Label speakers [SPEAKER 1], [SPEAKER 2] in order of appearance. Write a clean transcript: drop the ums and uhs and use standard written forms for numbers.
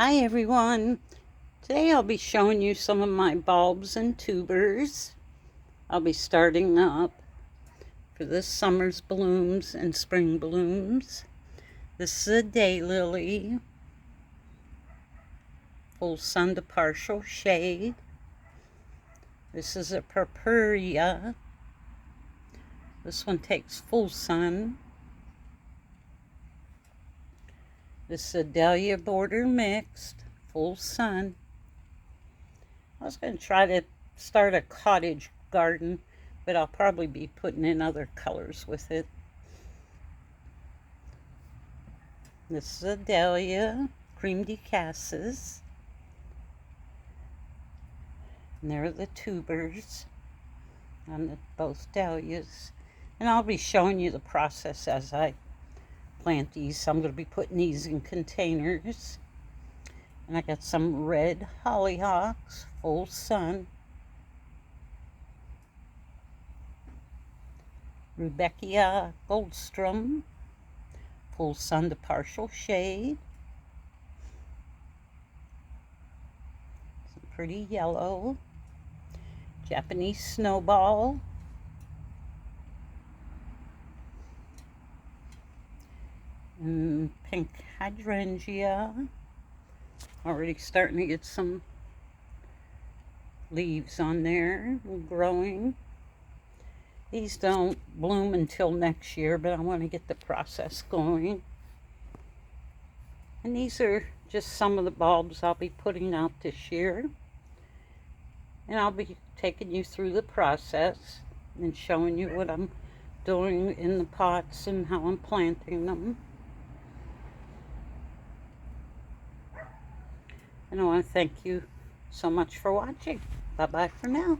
[SPEAKER 1] Hi everyone. Today I'll be showing you some of my bulbs and tubers. I'll be starting up for this summer's blooms and spring blooms. This is a daylily, full sun to partial shade. This is a purpurea. This one takes full sun. This is a dahlia border mixed, full sun. I was going to try to start a cottage garden, but I'll probably be putting in other colors with it. This is a dahlia, cream decassis. And there are the tubers on both dahlias. And I'll be showing you the process as I plant these. I'm going to be putting these in containers. And I got some red hollyhocks, full sun. Rudbeckea goldstrum, full sun to partial shade. Some pretty yellow. Japanese snowball. And pink hydrangea. Already starting to get some leaves on there, growing. These don't bloom until next year, but I want to get the process going. And these are just some of the bulbs I'll be putting out this year. And I'll be taking you through the process and showing you what I'm doing in the pots and how I'm planting them. And I want to thank you so much for watching. Bye-bye for now.